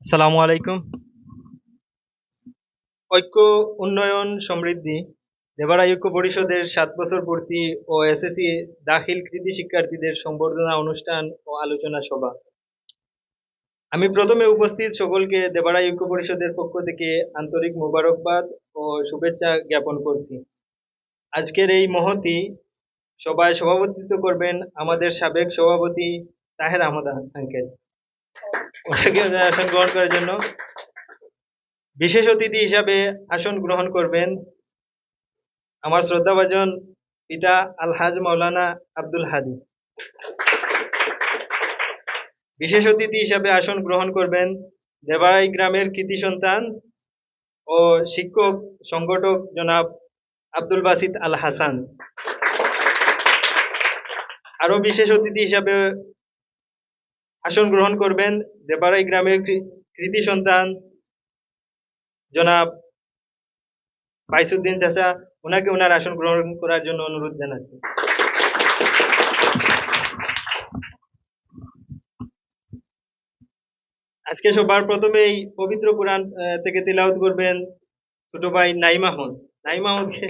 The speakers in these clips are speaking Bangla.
আসসালামু আলাইকুম। ঐক্য, উন্নয়ন, সমৃদ্ধি দেবাড়া ঐক্য পরিষদের ৭ বছর পূর্তি ও এসএসসি দাখিল কৃতি শিক্ষার্থীদের সংবর্ধনা অনুষ্ঠান ও আলোচনা সভা। আমি প্রথমে উপস্থিত সকলকে দেবাড়া ঐক্য পরিষদের পক্ষ থেকে আন্তরিক মোবারকবাদ ও শুভেচ্ছা জ্ঞাপন করছি। আজকের এই মহতী সভায় সভাপতিত্ব করবেন আমাদের সাবেক সভাপতি তাহের আহমদ আঙ্কেল। ওনাকে আসন গ্রহণ করার জন্য বিশেষ অতিথি হিসাবে আসন গ্রহণ করবেন আমার শ্রদ্ধাভাজন পিতা আলহাজ মাওলানা আব্দুল হাদি। বিশেষ অতিথি হিসাবে আসন গ্রহণ করবেন দেবাই গ্রামের কৃতি সন্তান ও শিক্ষক সংগঠক জনাব আব্দুল বাসিত আল হাসান। আরো বিশেষ অতিথি হিসাবে আসন গ্রহণ করবেন দেবারাই গ্রামের কৃতি সন্তান জনাব বাইসুদ্দিন চাচা। ওনাকে ওনার আসন গ্রহণ করার জন্য অনুরোধ জানাচ্ছি। আজকে সবার প্রথমেই পবিত্র কোরআন থেকে তিলাওয়াত করবেন ছোট ভাই নাইম আহমদ। নাইম আহমদকে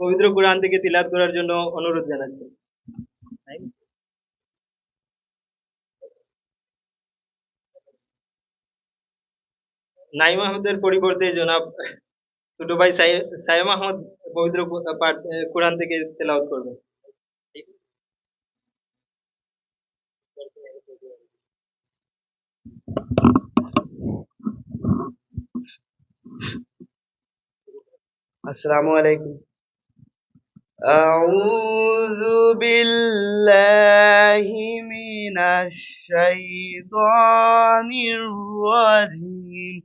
পবিত্র কোরআন থেকে তিলাওয়াত করার জন্য অনুরোধ জানাচ্ছি। নাইম আহমদের পরিবর্তে জনাব ছোট ভাই সাইম আহমদ পবিত্র কোরআন থেকে তেলাওয়াত করবেন। আসসালামু আলাইকুম। أعوذ بالله من الشيطان الرجيم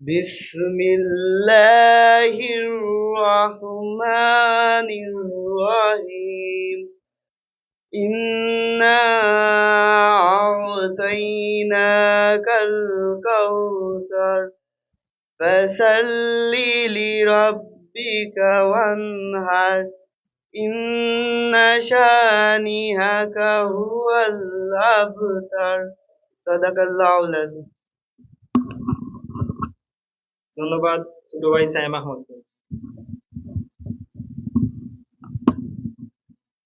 بسم الله الرحمن الرحيم إنا أعطيناك الكوثر فصل لربك وانحر إن شانئك هو الأبتر صدق الله العظيم। ধন্যবাদ ছোট ভাই সাইম আহমদ।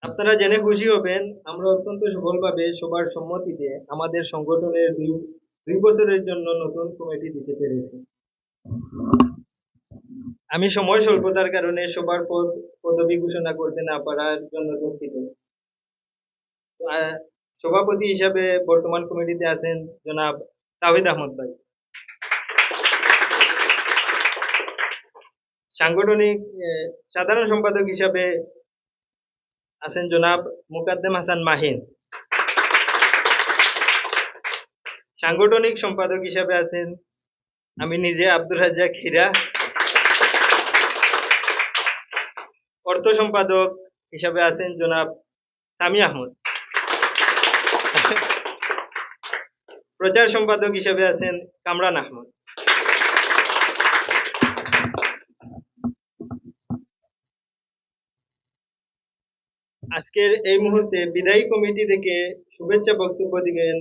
আপনারা জেনে খুশি হবেন আমরা অত্যন্ত সফলভাবে সবার সম্মতিতে আমাদের সংগঠনের ২ বছরের জন্য নতুন কমিটি দিতে পেরেছি। আমি সময় স্বল্পতার কারণে সবার পদবি ঘোষণা করতে না পারার জন্য দুঃখিত। সভাপতি হিসাবে বর্তমান কমিটিতে আছেন জনাব তাওহিদ আহমদ ভাই। সাংগঠনিক সাধারণ সম্পাদক হিসাবে আছেন জনাব মুকাদ্দেম হাসান মাহিন। সাংগঠনিক সম্পাদক হিসাবে আছেন আমি নিজে আব্দুর রাজ্জাক হীরা। অর্থ সম্পাদক হিসাবে আছেন জনাব সামি আহমদ। প্রচার সম্পাদক হিসাবে আছেন কামরান আহমদ। আজকের এই মুহূর্তে বিদায়ী কমিটি থেকে শুভেচ্ছা বক্তব্য দিবেন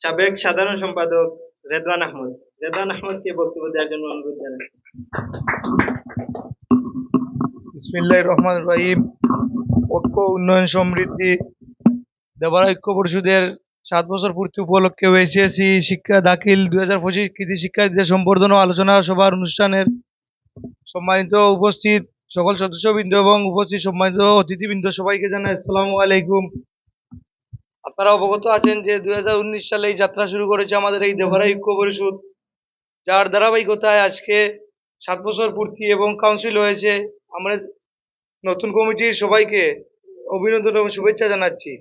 সাবেক সাধারণ সম্পাদক রেদওয়ান আহমদ। রেদওয়ান আহমদকে বক্তব্য দেওয়ার জন্য অনুরোধ জানাচ্ছি। বিসমিল্লাহির রহমানির রহিম। ঐক্য, উন্নয়ন, সমৃদ্ধি দেবাড়া ঐক্য পরিষদের ৭ বছর পূর্তি উপলক্ষে এসএসসি শিক্ষা দাখিল ২০২৫ কৃতি শিক্ষার্থীদের সম্বর্ধনা আলোচনা সভার অনুষ্ঠানের সম্মানিত উপস্থিত সকল সদস্যবৃন্দ এবং উপস্থিত সম্মানিত অতিথিবৃন্দ সবাইকে জানাই আসসালামু আলাইকুম। আপনারা অবগত আছেন যে ২০১৯ সালে এই যাত্রা শুরু করেছে আমাদের এই দেবাড়া ঐক্য পরিষদ, যার ধারাবাহিকতায় আজকে ৭ বছর পূর্তি এবং কাউন্সিল হয়েছে। আমরা নতুন কমিটির সবাইকে অভিনন্দন এবং শুভেচ্ছা জানাচ্ছি।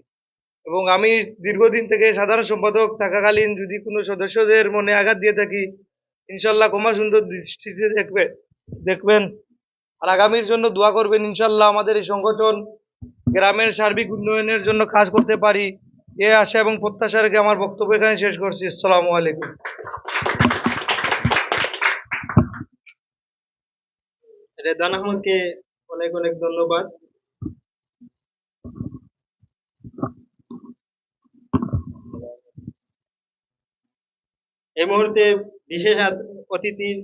এবং আমি দীর্ঘদিন থেকে সাধারণ সম্পাদক থাকাকালীন যদি কোনো সদস্যদের মনে আঘাত দিয়ে থাকি, ইনশাল্লাহ ক্ষমা সুন্দর দৃষ্টিতে দেখবেন আর আগামীর জন্য দোয়া করবেন। ইনশাল্লাহ আমাদের এই সংগঠন গ্রামের সার্বিক উন্নয়নের জন্য কাজ করতে পারি, এ আশা এবং প্রত্যাশা রেখে আমার বক্তব্য এখানে শেষ করছি। আসসালামু আলাইকুম। রেদওয়ান আহমদকে অনেক অনেক ধন্যবাদ। এই মুহূর্তে বিশেষ অতিথির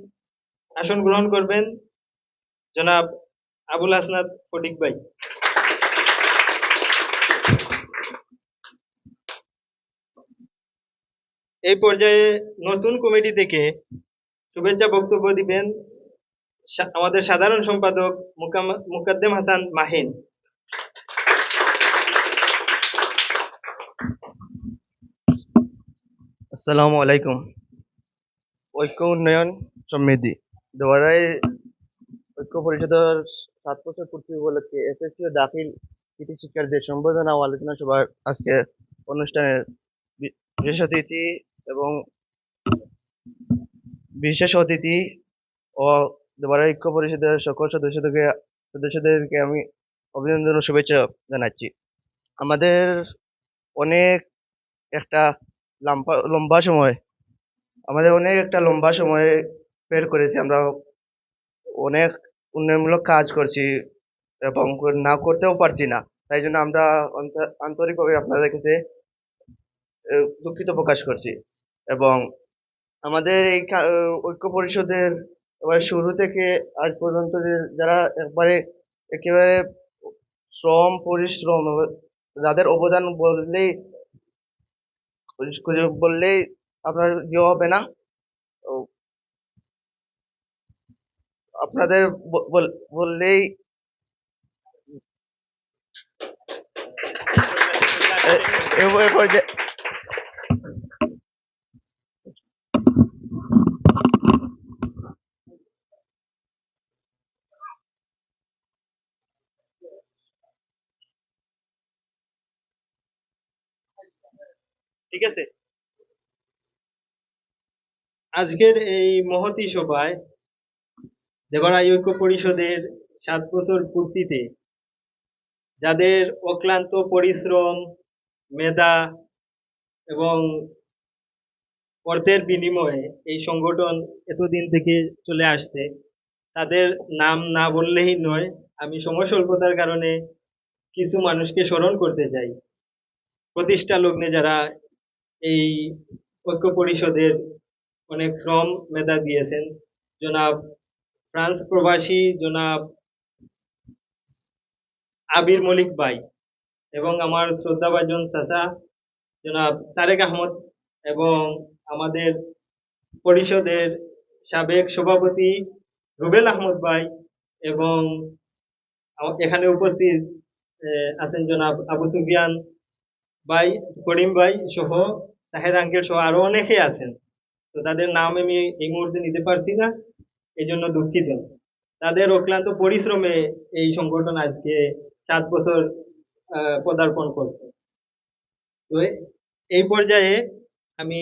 আসন গ্রহণ করবেন জনাব আবুল হাসনাত ফটিক ভাই। এই পর্যায়ে নতুন কমিটি থেকে শুভেচ্ছা বক্তব্য দিবেন আমাদের সাধারণ সম্পাদক মুকাদ্দেম হাসান মাহিন। আসসালামু আলাইকুম। ঐক্য উন্নয়ন সমৃদ্ধি দেওয়ারাই ঐক্য পরিষদের 7 বছর পূর্তি উপলক্ষে এসএসসি ও দাখিল কৃতি শিক্ষার্থীদের সম্বর্ধনা ও আলোচনা সভার আজকে অনুষ্ঠানের বিশেষ অতিথি এবং বিশেষ অতিথি ও দেওয়ারাই ঐক্য পরিষদের সকল সদস্যদেরকে আমি অভিনন্দন ও শুভেচ্ছা জানাচ্ছি। আমাদের অনেক একটা লম্বা সময় বের করেছি। আমরা অনেক উন্নয়নমূলক কাজ করছি এবং না করতেও পারছি না। তাই জন্য আমরা আন্তরিকভাবে আপনাদের কাছে দুঃখিত প্রকাশ করছি। এবং আমাদের এই ঐক্য পরিষদের এবার শুরু থেকে আজ পর্যন্ত যারা একেবারে পরিশ্রম যাদের অবদান বললেই আপনার ইয়ে হবে না। তো আপনাদের বললেই ঠিক আছে, আজকের এই মহতী সভায় দেবারাই ঐক্য পরিষদের 7 বছর পূর্তিতে যাদের অক্লান্ত পরিশ্রম, মেধা এবং অর্থের বিনিময়ে এই সংগঠন এতদিন থেকে চলে আসছে, তাদের নাম না বললেই নয়। আমি সময় স্বল্পতার কারণে কিছু মানুষকে স্মরণ করতে চাই। প্রতিষ্ঠা লগ্নে যারা এই ঐক্য পরিষদের অনেক শ্রম মেধা দিয়েছেন, জনাব ফ্রান্স প্রবাসী জনাব আবির মলিক ভাই এবং আমার শ্রদ্ধাভাজন চাচা জনাব তারেক আহমদ এবং আমাদের পরিষদের সাবেক সভাপতি রুবেল আহমদ ভাই এবং এখানে উপস্থিত আছেন জনাব আবু সুফিয়ান ভাই, করিম ভাই সহ তাহের আঙ্কেল সহ আরো অনেকে আছেন। তো তাদের নাম আমি এই মুহূর্তে নিতে পারছি না, এই জন্য দুঃখিত। তাদের অক্লান্ত পরিশ্রমে এই সংগঠন আজকে 7 বছর পদার্পণ করছে। তো এই পর্যায়ে আমি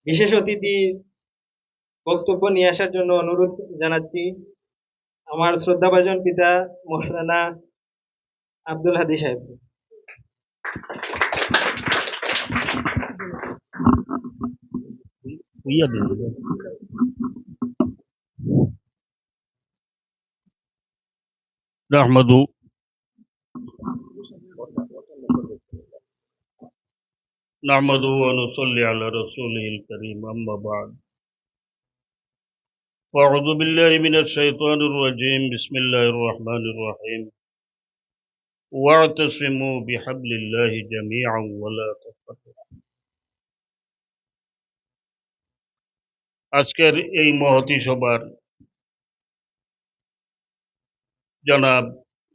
বিশেষ অতিথি বক্তব্য নিয়ে আসার জন্য অনুরোধ জানাচ্ছি আমার শ্রদ্ধাভাজন পিতা মৌলানা আব্দুল হাদী সাহেব। نحمده ونصلي على رسوله الكريم أما بعد أعوذ بالله من الشيطان الرجيم بسم الله الرحمن الرحيم واعتصموا بحبل الله جميعا ولا تفرقوا আজকের এই মহতী সভার জনাব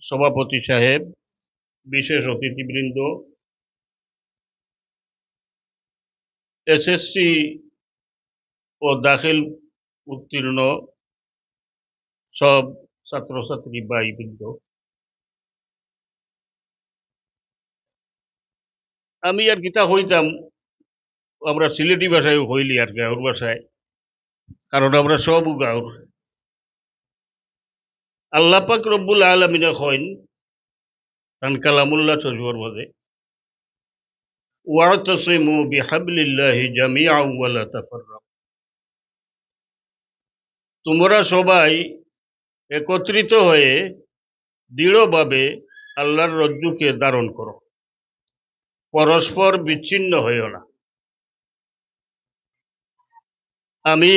সভাপতি সাহেব, বিশেষ অতিথিবৃন্দ, এসএসসি ও দাখিল উত্তীর্ণ সব ছাত্রছাত্রী ভাইবৃন্দ, আমি আর কিতা হইতাম, আমরা সিলেটি ভাষায় হইলি আর গাঁর ভাষায়, কারণ আমরা সব গাঁর। আল্লাহ পাক রব্বুল আলামিনে কইন তান কালামুল্লাহ শরীফের মাঝে, ওয়াতাসিমু বিহাবলিল্লাহি জামিআন ওয়া লা তাফাররাকু, তোমরা সবাই একত্রিত হয়ে দৃঢ়ভাবে আল্লাহর রজ্জুকে ধারণ করো, পরস্পর বিচ্ছিন্ন হইও না। আমি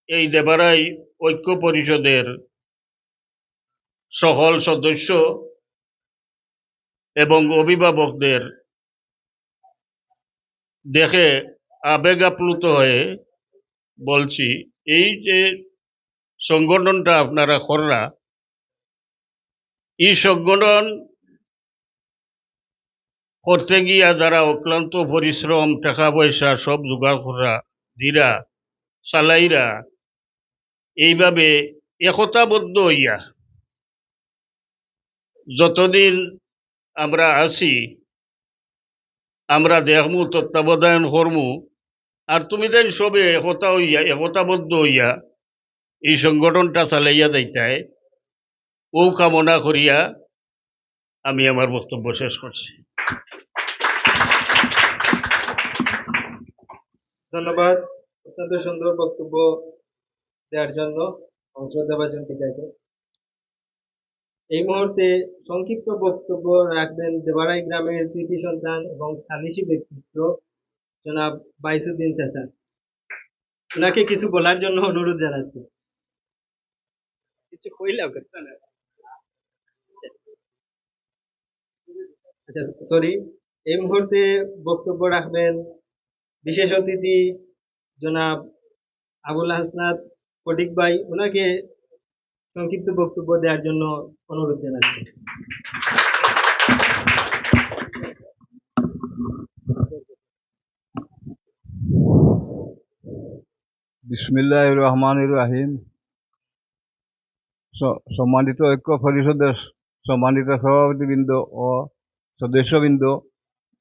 এই দেবারাই ঐক্য পরিষদের সকল সদস্য এবং অভিভাবকদের দেখে আবেগ আপ্লুত হয়ে বলছি, এই যে সংগঠনটা আপনারা কররা, এই সংগঠন করতে গিয়া যারা অক্লান্ত পরিশ্রম, টাকা পয়সা সব জোগাড় করা দিরা চালাইরা, এইভাবে একতাবদ্ধ হইয়া যতদিন আমরা আছি, আমরা দেখমু, তত্ত্বাবধান করমু, আর তুমি তাই সবে একতা হইয়া, একতাবদ্ধ হইয়া এই সংগঠনটা চালাইয়া যাইতায়, ও কামনা করিয়া আমি আমার বক্তব্য শেষ করছি। ধন্যবাদ অত্যন্ত সুন্দর বক্তব্য দেওয়ার জন্য শ্রদ্ধাভাজন পিতাকে। এই মুহূর্তে সংক্ষিপ্ত বক্তব্য রাখবেন দেবারাই গ্রামের কৃতি সন্তান এবং সালিশি ব্যক্তিত্ব জনাব বাইসুদ্দিন চাচা। ওনাকে কিছু বলার জন্য অনুরোধ জানাচ্ছি। কিছু কইলাম না। আচ্ছা, সরি। এই মুহূর্তে বক্তব্য রাখবেন বিশেষ অতিথি জনাব আবুল হাসনাত ফটিক ভাই। ওনাকে সংক্ষিপ্ত বক্তব্য দেওয়ার জন্য অনুরোধ জানাচ্ছি। বিসমিল্লাহির রহমানির রহিম। সম্মানিত ঐক্য পরিষদের সম্মানিত সভাপতিবৃন্দ ও সদস্যবৃন্দ,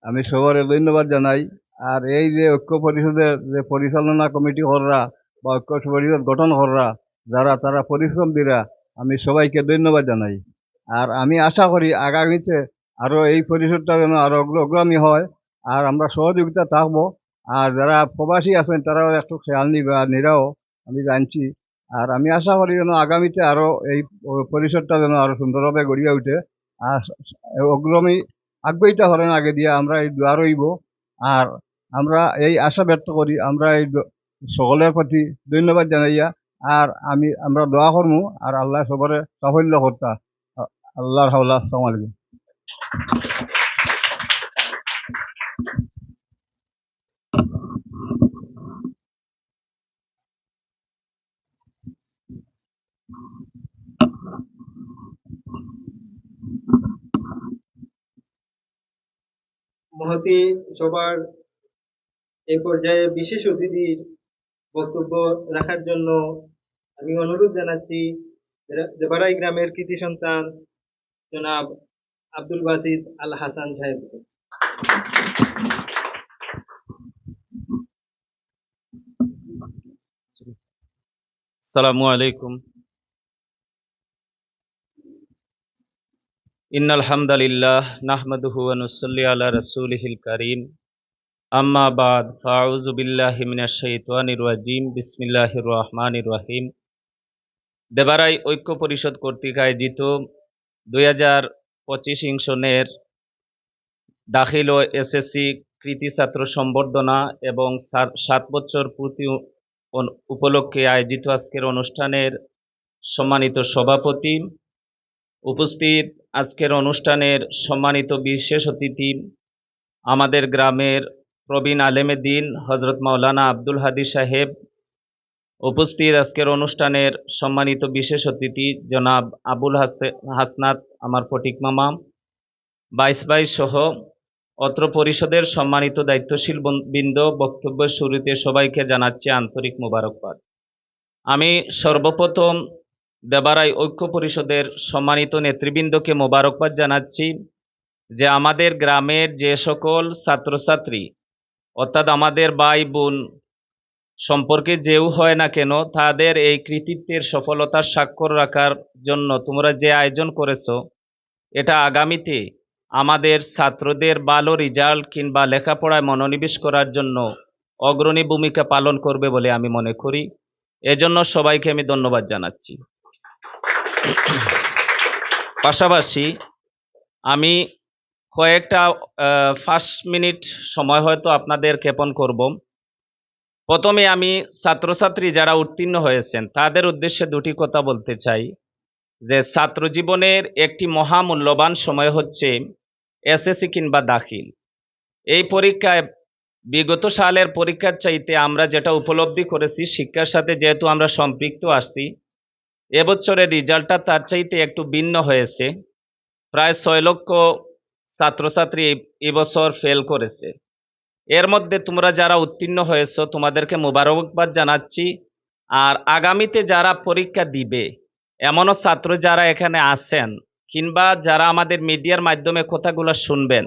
আমি সবারে ধন্যবাদ জানাই। আর এই যে ঐক্য পরিষদের যে পরিচালনা কমিটি হররা বা ঐক্য পরিষদ গঠন হররা যারা, তারা পরিশ্রম দিরা, আমি সবাইকে ধন্যবাদ জানাই। আর আমি আশা করি আগামীতে আরও এই পরিষদটা যেন আরও অগ্রগামী হয়, আর আমরা সহযোগিতা থাকবো। আর যারা প্রবাসী আছেন তারাও একটু খেয়াল নিবে, আর নিরাও আমি জানছি। আর আমি আশা করি যেন আগামীতে আরও এই পরিষদটা যেন আরও সুন্দরভাবে গড়িয়ে ওঠে। আর অগ্রমী আগ্রহীতা হলেন আগে দিয়ে আমরা এই দোয়া রইব। আর আমরা এই আশা ব্যক্ত করি, আমরা এই সকলের প্রতি ধন্যবাদ জানাইয়া আর আমরা দোয়া করবো, আর আল্লাহ সবরে সাফল্য কর্তা। আল্লাহর হাওলা। আসসালামু আলাইকুম। মহতী সবার এই পর্যায়ে বিশেষ অতিথির বক্তব্য রাখার জন্য আমি অনুরোধ জানাচ্ছি দেবারাই গ্রামের কৃতি সন্তান জনাব আব্দুল বাসিত আল হাসান সাহেবকে। আসসালামু আলাইকুম। ইন্নাল হামদালিল্লাহ নাহমাদুহু ওয়া নুসাল্লি আলা রাসূলিহিল কারীম। আম্মা বাদ, ফাউযু বিল্লাহি মিনাশ শাইতানির রাজীম। বিসমিল্লাহির রহমানির রহিম। দেবারাই ঐক্য পরিষদ কর্তৃক আয়োজিত 2025 সনের দাখিল ও এসএসসি কৃতি ছাত্র সম্বর্ধনা এবং 7 বছর পূর্তি উপলক্ষে আয়োজিত আজকের অনুষ্ঠানের সম্মানিত সভাপতি, উপস্থিত আজকের অনুষ্ঠানের সম্মানিত বিশেষ অতিথি, আমাদের গ্রামের প্রবীণ আলেমে দ্বীন হযরত মাওলানা আব্দুল হাদী সাহেব, উপস্থিত আজকের অনুষ্ঠানের সম্মানিত বিশেষ অতিথি জনাব আবুল হাসনাত আমার ফটিক মামা, বাইশ ভাই সহ অত্র পরিষদের সম্মানিত দায়িত্বশীল বৃন্দ, বক্তব্যের শুরুতে সবাইকে জানাচ্ছি আন্তরিক মোবারকবাদ। আমি সর্বপ্রথম দেবারাই ঐক্য পরিষদের সম্মানিত নেতৃবৃন্দকে মোবারকবাদ জানাচ্ছি যে আমাদের গ্রামের যে সকল ছাত্রছাত্রী অর্থাৎ আমাদের ভাই বোন সম্পর্কে যেও হয় না কেন, তাদের এই কৃতিত্বের সফলতার স্বাক্ষর রাখার জন্য তোমরা যে আয়োজন করেছো, এটা আগামীতে আমাদের ছাত্রদের ভালো রেজাল্ট কিংবা লেখাপড়ায় মনোনিবেশ করার জন্য অগ্রণী ভূমিকা পালন করবে বলে আমি মনে করি। এজন্য সবাইকে আমি ধন্যবাদ জানাচ্ছি। পাশাপাশি আমি কয়েকটা 5 মিনিট সময় হয়তো আপনাদের জ্ঞাপন করব। প্রথমে আমি ছাত্রছাত্রী যারা উত্তীর্ণ হয়েছেন তাদের উদ্দেশ্যে দুটি কথা বলতে চাই যে ছাত্র জীবনের একটি মহামূল্যবান সময় হচ্ছে এসএসসি কিংবা দাখিল। এই পরীক্ষায় বিগত সালের পরীক্ষার চাইতে আমরা যেটা উপলব্ধি করেছি, শিক্ষার সাথে যেহেতু আমরা সম্পৃক্ত আসছি, এবছরের রেজাল্টটা তার চাইতে একটু ভিন্ন হয়েছে। প্রায় 6 লক্ষ ছাত্রছাত্রী এবছর ফেল করেছে। এর মধ্যে তোমরা যারা উত্তীর্ণ হয়েছো তোমাদেরকে মোবারকবাদ জানাচ্ছি। আর আগামীতে যারা পরীক্ষা দিবে, এমনও ছাত্র যারা এখানে আছেন কিংবা যারা আমাদের মিডিয়ার মাধ্যমে কথাগুলো শুনবেন,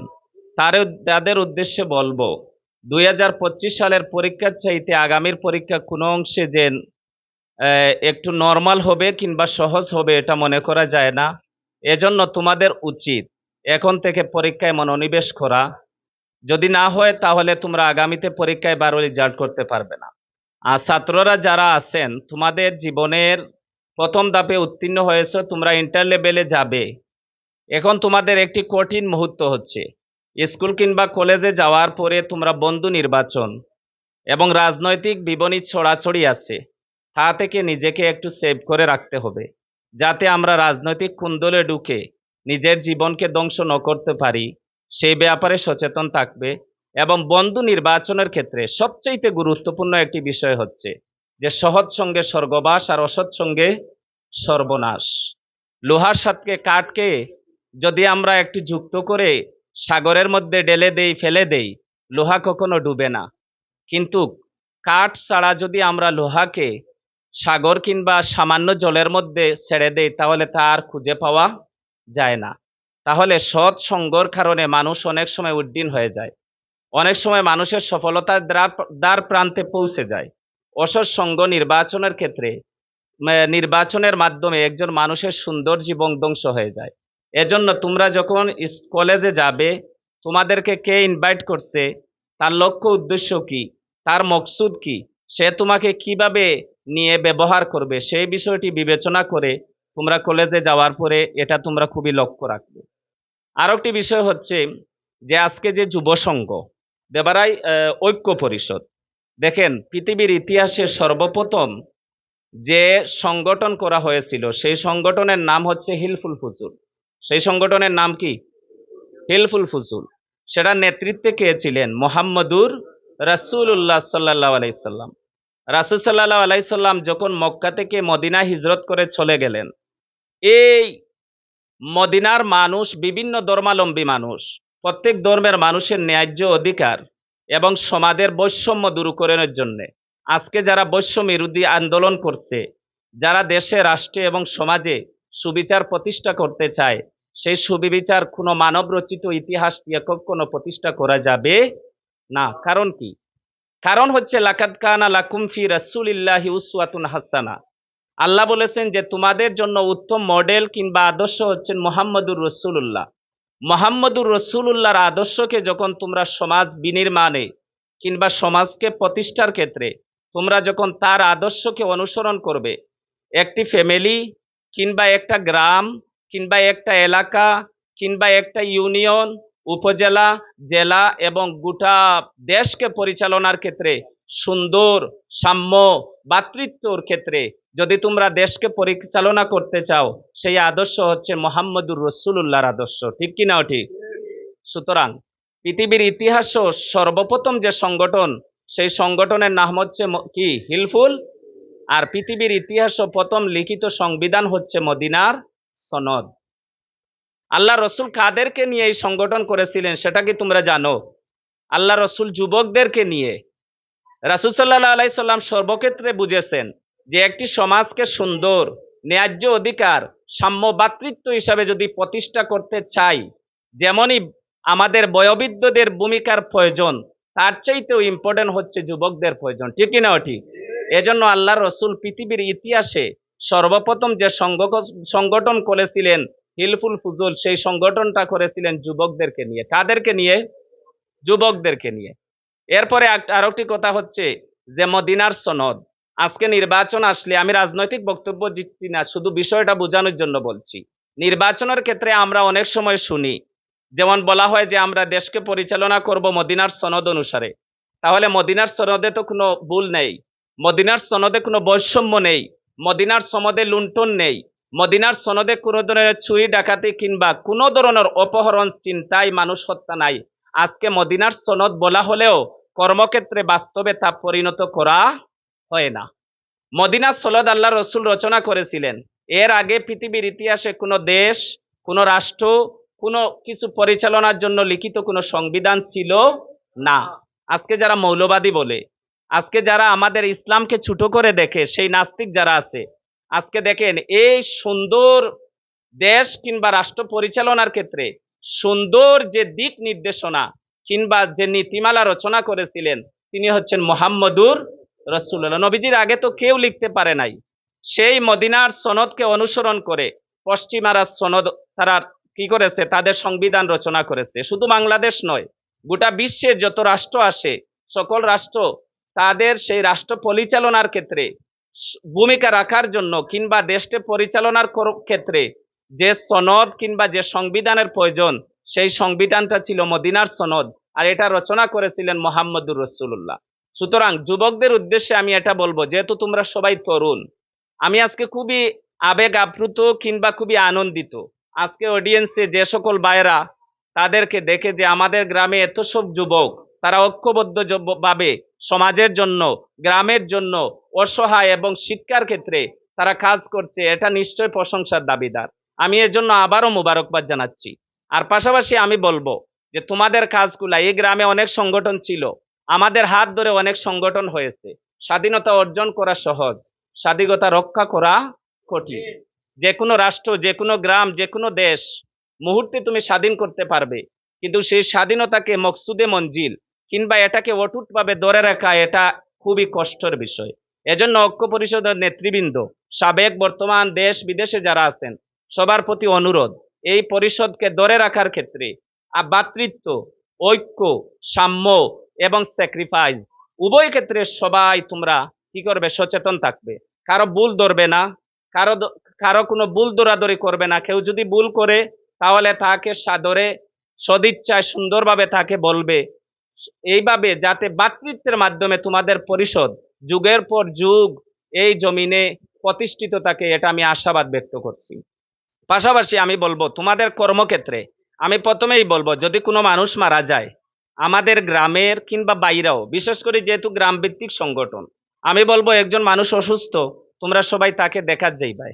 তাদের উদ্দেশ্যে বলবো 2025 সালের পরীক্ষার চাইতে আগামীর পরীক্ষা কোনো অংশে যে একটু নর্মাল হবে কিংবা সহজ হবে এটা মনে করা যায় না। এজন্য তোমাদের উচিত এখন থেকে পরীক্ষায় মনোনিবেশ করা। যদি না হয় তাহলে তোমরা আগামীতে পরীক্ষায় ভালো রেজাল্ট করতে পারবে না। আর ছাত্ররা যারা আছেন তোমাদের জীবনের প্রথম ধাপে উত্তীর্ণ হয়েছে, তোমরা ইন্টার লেভেলে যাবে। এখন তোমাদের একটি কঠিন মুহূর্ত হচ্ছে স্কুল কিংবা কলেজে যাওয়ার পরে তোমরা বন্ধু নির্বাচন এবং রাজনৈতিক বিবনি ছড়াছড়ি আছে, তা থেকে নিজেকে একটু সেভ করে রাখতে হবে যাতে আমরা রাজনৈতিক কুন্দলে ঢুকে নিজের জীবনকে ধ্বংস ন করতে পারি, সেই ব্যাপারে সচেতন থাকবে। এবং বন্ধু নির্বাচনের ক্ষেত্রে সবচেয়ে গুরুত্বপূর্ণ একটি বিষয় হচ্ছে যে সৎ সঙ্গে স্বর্গবাস আর অসৎ সঙ্গে সর্বনাশ। লোহার সাথে কাঠকে যদি আমরা একটু যুক্ত করে সাগরের মধ্যে ঢেলে দেই, ফেলে দেই, লোহা কখনো ডুবে না। কিন্তু কাঠ ছাড়া যদি আমরা লোহাকে সাগর কিংবা সামান্য জলের মধ্যে ছেড়ে দেই তাহলে তা আর খুঁজে পাওয়া যায় না। তাহলে সৎ সঙ্গর কারণে মানুষ অনেক সময় উড্ডীন হয়ে যায়, অনেক সময় মানুষের সফলতার দ্বার প্রান্তে পৌঁছে যায়। অসৎ সঙ্গ নির্বাচনের ক্ষেত্রে নির্বাচনের মাধ্যমে একজন মানুষের সুন্দর জীবন ধ্বংস হয়ে যায়। এজন্য তোমরা যখন কলেজে যাবে, তোমাদেরকে কে ইনভাইট করছে, তার লক্ষ্য উদ্দেশ্য কি, তার মকসুদ কি, সে তোমাকে কিভাবে নিয়ে ব্যবহার করবে, সেই বিষয়টি বিবেচনা করে তোমরা কলেজে যাওয়ার পরে এটা তোমরা খুবই লক্ষ্য রাখবে। আর একটি বিষয় হচ্ছে যে আজকে যে যুব সংঘ দেবারাই ঐক্য পরিষদ, দেখেন পৃথিবীর ইতিহাসে সর্বপ্রথম যে সংগঠন করা হয়েছিল সেই সংগঠনের নাম হচ্ছে হিলফুল ফুজুল। সেই সংগঠনের নাম কি? হিলফুল ফুজুল। সেটা নেতৃত্বে কে ছিলেন? মোহাম্মদুর রাসূলুল্লাহ সাল্লাল্লাহু আলাইহি সাল্লাম। রাসূল সাল্লাল্লাহু আলাইহি সাল্লাম যখন মক্কা থেকে মদিনা হিজরত করে চলে গেলেন, এই মদিনার মানুষ বিভিন্ন ধর্মাবলম্বী মানুষ, প্রত্যেক ধর্মের মানুষের ন্যায্য অধিকার এবং সমাজের বৈষম্য দূরীকরণের জন্য আজকে যারা বৈষম্য বিরোধী আন্দোলন করছে, যারা দেশে, রাষ্ট্রে এবং সমাজে সুবিচার প্রতিষ্ঠা করতে চায়, সেই সুবিচার কোনো মানব রচিত ইতিহাস দিয়ে কখনো প্রতিষ্ঠা করা যাবে না। কারণ কি? কারণ হচ্ছে লাকাদ কানা লাকুম ফি রাসূলিল্লাহি উসওয়াতুন হাসানা। আল্লাহ বলেছেন যে তোমাদের জন্য উত্তম মডেল কিংবা আদর্শ হচ্ছেন মোহাম্মদুর রসুল্লাহ। মোহাম্মদুর রসুল্লাহর আদর্শকে যখন তোমরা সমাজ বিনির্মাণে কিংবা সমাজকে প্রতিষ্ঠার ক্ষেত্রে তোমরা যখন তার আদর্শকে অনুসরণ করবে, একটি ফ্যামিলি কিংবা একটা গ্রাম কিংবা একটা এলাকা কিংবা একটা ইউনিয়ন, উপজেলা, জেলা এবং গোটা দেশকে পরিচালনার ক্ষেত্রে সুন্দর সাম্য ভ্রাতৃত্বর ক্ষেত্রে যদি তোমরা দেশকে পরিচালনা করতে চাও, সেই আদর্শ হচ্ছে মোহাম্মদুর রসুল্লাহর আদর্শ। ঠিক কিনা? ঠিক। সুতরাং পৃথিবীর ইতিহাসও সর্বপ্রথম যে সংগঠন, সেই সংগঠনের নাম হচ্ছে কি? হিলফুল। আর পৃথিবীর ইতিহাসও প্রথম লিখিত সংবিধান হচ্ছে মদিনার সনদ। আল্লাহ রসুল কাদেরকে নিয়ে এই সংগঠন করেছিলেন সেটা কি তোমরা জানো? আল্লাহ রসুল যুবকদেরকে নিয়ে। রাসূল সাল্লাল্লাহু আলাইহি সাল্লাম সর্বক্ষেত্রে বুঝেছেন যে একটি সমাজকে সুন্দর, ন্যায্য অধিকার, সাম্য ভ্রাতৃত্ব হিসাবে যদি প্রতিষ্ঠা করতে চাই, যেমনই আমাদের বয়োবৃদ্ধদের ভূমিকার প্রয়োজন, তার চাইতেও ইম্পর্টেন্ট হচ্ছে যুবকদের প্রয়োজন। ঠিক কিনা? ঠিক। এজন্য আল্লাহ রসুল পৃথিবীর ইতিহাসে সর্বপ্রথম যে সংগঠন করেছিলেন হিলফুল ফুজুল, সেই সংগঠনটা করেছিলেন যুবকদেরকে নিয়ে। কাদেরকে নিয়ে? যুবকদেরকে নিয়ে। এরপরে আরেকটি কথা হচ্ছে যে মদিনার সনদ। আজকে নির্বাচন আসলে, আমি রাজনৈতিক বক্তব্য দিচ্ছি না, শুধু বিষয়টা বোঝানোর জন্য বলছি। নির্বাচনের ক্ষেত্রে আমরা অনেক সময় শুনি যেমন বলা হয় যে আমরা দেশকে পরিচালনা করব মদিনার সনদ অনুসারে, তাহলে মদিনার সনদে তো কোনো ভুল নেই, মদিনার সনদে কোনো বৈষম্য নেই, মদিনার সনদে লুণ্ঠন নেই, মদিনার সনদে কোনো ধরনের চুরি ডাকাতি কিংবা কোনো ধরনের অপহরণ চিন্তায় মানুষ হত্যা নাই। আজকে মদিনার সনদ বলা হলেও কর্মক্ষেত্রে বাস্তবে তা পরিণত করা হয় না। মদিনার সনদ আল্লাহ রসুল রচনা করেছিলেন। এর আগে পৃথিবীর ইতিহাসে কোনো দেশ, কোনো রাষ্ট্র, কোনো কিছু পরিচালনার জন্য লিখিত কোনো সংবিধান ছিল না। আজকে যারা মৌলবাদী বলে, আজকে যারা আমাদের ইসলামকে ছোট করে দেখে, সেই নাস্তিক যারা আছে, আজকে দেখেন এই সুন্দর দেশ কিংবা রাষ্ট্র পরিচালনার ক্ষেত্রে সুন্দর যে দিক নির্দেশনা কিংবা যে নীতিমালা রচনা করেছিলেন তিনি হচ্ছেন মুহাম্মদুর রাসূলুল্লাহ। নবীজির আগে তো কেউ লিখতে পারে নাই। সেই মদিনার সনদকে অনুসরণ করে পশ্চিমারা সনদ তারা কি করেছে, তাদের সংবিধান রচনা করেছে। শুধু বাংলাদেশ নয়, গোটা বিশ্বের যত রাষ্ট্র আসে সকল রাষ্ট্র তাদের সেই রাষ্ট্র পরিচালনার ক্ষেত্রে ভূমিকা রাখার জন্য কিংবা দেশকে পরিচালনার ক্ষেত্রে যে সনদ কিংবা যে সংবিধানের প্রয়োজন, সেই সংবিধানটা ছিল মদিনার সনদ, আর এটা রচনা করেছিলেন মুহাম্মদুর রাসূলুল্লাহ। সুতরাং যুবকদের উদ্দেশ্যে আমি এটা বলবো, যেহেতু তোমরা সবাই তরুণ, আমি আজকে খুবই আবেগ আপ্লুত কিংবা খুবই আনন্দিত আজকে অডিয়েন্সে যে সকল ভাইয়েরা তাদেরকে দেখে যে আমাদের গ্রামে এত সব যুবক তারা ঐক্যবদ্ধ ভাবে সমাজের জন্য, গ্রামের জন্য, অসহায় এবং শিক্ষার ক্ষেত্রে তারা কাজ করছে, এটা নিশ্চয় প্রশংসার দাবিদার। আমি এর জন্য আবারও মুবারকবাদ জানাচ্ছি। আর পাশাপাশি আমি বলবো যে তোমাদের কাজগুলা, এই গ্রামে অনেক সংগঠন ছিল, আমাদের হাত ধরে অনেক সংগঠন হয়েছে। স্বাধীনতা অর্জন করা সহজ, স্বাধীনতা রক্ষা করা কঠিন। যে কোনো রাষ্ট্র, যে কোনো গ্রাম, যে কোনো দেশ মুহূর্তে তুমি স্বাধীন করতে পারবে, কিন্তু সেই স্বাধীনতাকে মকসুদে মঞ্জিল কিংবা এটাকে অটুটভাবে ধরে রাখা এটা খুবই কষ্টের বিষয়। এজন্য ঐক্য পরিষদের নেতৃবৃন্দ, সাবেক বর্তমান দেশ বিদেশে যারা আছেন, সবার প্রতি অনুরোধ, এই পরিষদকে ধরে রাখার ক্ষেত্রে ভ্রাতৃত্ব, ঐক্য, সাম্য এবং স্যাক্রিফাইস উভয় ক্ষেত্রে সবাই তোমরা কি করবে, সচেতন থাকবে। কারো ভুল ধরবে না, কারো কারো কোনো ভুল দৌড়াদৌড়ি করবে না। কেউ যদি ভুল করে তাহলে তাকে সাদরে সদিচ্ছায় সুন্দরভাবে তাকে বলবে, এইভাবে যাতে ভ্রাতৃত্বের মাধ্যমে তোমাদের পরিষদ যুগের পর যুগ এই জমিনে প্রতিষ্ঠিত থাকে, এটা আমি আশাবাদ ব্যক্ত করছি। পাশাপাশি আমি বলবো তোমাদের কর্মক্ষেত্রে, আমি প্রথমেই বলবো যদি কোনো মানুষ মারা যায় আমাদের গ্রামের কিংবা বাইরেও, বিশেষ করে যেহেতু গ্রাম ভিত্তিক সংগঠন, আমি বলবো একজন মানুষ অসুস্থ, তোমরা সবাই তাকে দেখার যাইবাই।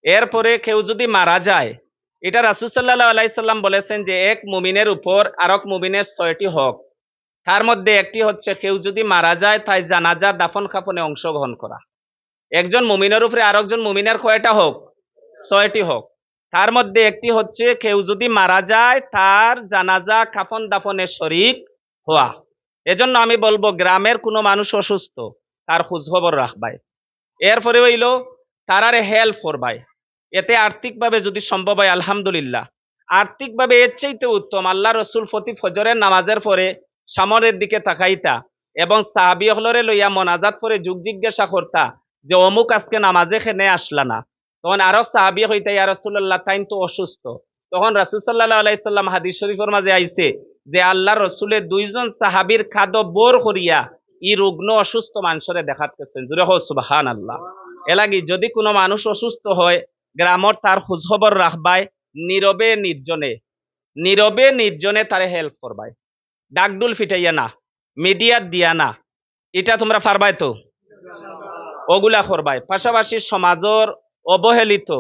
এরপরে কেউ যদি মারা যায়, এটা রাসূল সাল্লাল্লাহু আলাইহি সাল্লাম বলেছেন যে এক মুমিনের উপর আরেক মুমিনের 6টি হক, তার মধ্যে একটি হচ্ছে কেউ যদি মারা যায় তাই জানাজা দাফন কাফনে অংশগ্রহণ করা। একজন মুমিনের উপরে আরেকজন মুমিনের কয়টা হক? 6টি হক। তার মধ্যে একটি হচ্ছে কেউ যদি মারা যায় তার জানাজা কাফন দাফনে শরীক হওয়া। এজন্য আমি বলবো গ্রামের কোনো মানুষ অসুস্থ তার খোঁজখবর রাখবাই। এরপরে হইল তারারে হেল্প করবাই, এতে আর্থিকভাবে যদি সম্ভব হয় আলহামদুলিল্লাহ। আর্থিকভাবে এর চাইতে উত্তম, আল্লাহ রসুল প্রতি ফজরের নামাজের পরে সামনের দিকে তাকাইতা এবং সাহাবী হলরে লইয়া মোনাজাত করে যুগ জিজ্ঞাসা করতা যে অমুক আজকে নামাজে খেনে আসলা না। তখন আরো সাহাবী হইতা ইয়া রাসূলুল্লাহ তাইন তো অসুস্থ। তখন রাসূল সাল্লাল্লাহু আলাইহি সাল্লাম হাদিস শরীফের মাঝে আইছে যে আল্লাহ রসুলের 2জন সাহাবীর খাদ্য বোর করিয়া ই রুগ্ন অসুস্থ মানুষরে দেখাতেছেন। জুড়ে হোক সুবহানাল্লাহ। এলাগি যদি কোনো মানুষ অসুস্থ হয় গ্রামর তার খোঁজখবর রাখবায়, নীরবে নির্জনে, নীরবে নির্জনে তারে হেল্প করবায়, ডাকডুল ফিটাইয়া না, মিডিয়া দিয়া না, এটা তোমরা পারবাই তো, ওগুলা করবাই। পাশাপাশি সমাজের অবহেলিত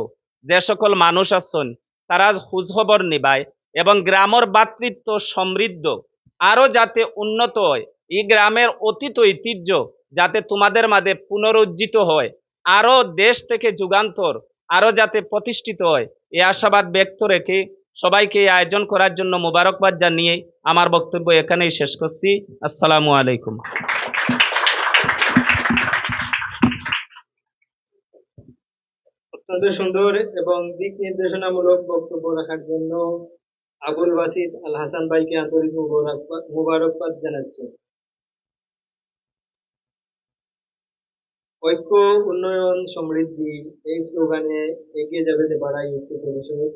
যে সকল মানুষ আছেন তারা খোঁজখবর নিবায় এবং গ্রামের ভ্রাতৃত্ব সমৃদ্ধ আরো যাতে উন্নত হয়, এই গ্রামের অতীত ঐতিহ্য যাতে তোমাদের মাঝে পুনরুজ্জিত হয়, আরো দেশ থেকে যুগান্তর আরো যাতে প্রতিষ্ঠিত হয়, এই আশাবাদ ব্যক্ত রেখে সবাইকে এই আয়োজন করার জন্য মোবারকবাদ জানিয়ে আমার বক্তব্য এখানেই শেষ করছি। আসসালামু আলাইকুম। অত্যন্ত সুন্দর এবং দিক নির্দেশনামূলক বক্তব্য রাখার জন্য আবুল বাসিত আল হাসান ভাইকে আন্তরিক মুবারকবাদ জানাচ্ছি। ঐক্য, উন্নয়ন, সমৃদ্ধি এই স্লোগানে এগিয়ে যাবে দেবাড়াই ঐক্য পরিষদ।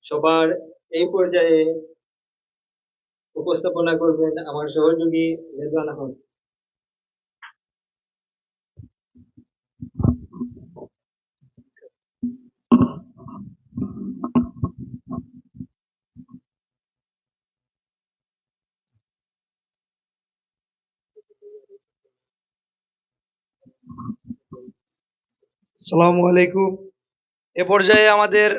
সবার এই পর্যায়ে উপস্থাপনা করবেন আমার সহযোগী রেদওয়ান আহমদ। আসসালামু আলাইকুম। এ পর্যায়ে আমাদের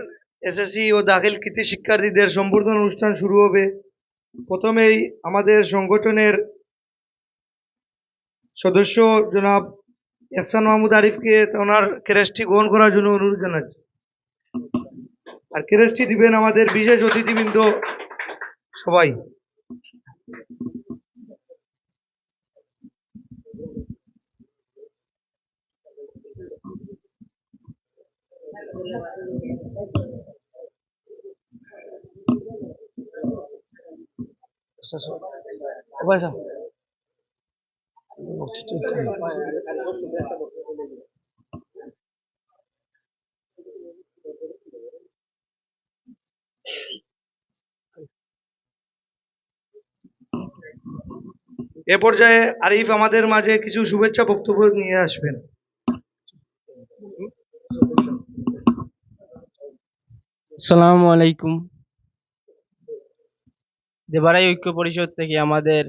এসএসসি ও দাখিল কৃতি শিক্ষার্থীদের সম্বর্ধনা অনুষ্ঠান শুরু হবে। প্রথমেই আমাদের সংগঠনের সদস্য জনাব এহসান মাহমুদ আরিফকে ওনার ক্রেস্টটি গ্রহণ করার জন্য অনুরোধ জানাচ্ছি। আর ক্রেস্টটি দিবেন আমাদের বিশেষ অতিথিবৃন্দ সবাই। এ পর্যায়ে আরিফ আমাদের মাঝে কিছু শুভেচ্ছা বক্তব্য নিয়ে আসবেন। আসসালামু আলাইকুম। দেবারাই ঐক্য পরিষদ থেকে আমাদের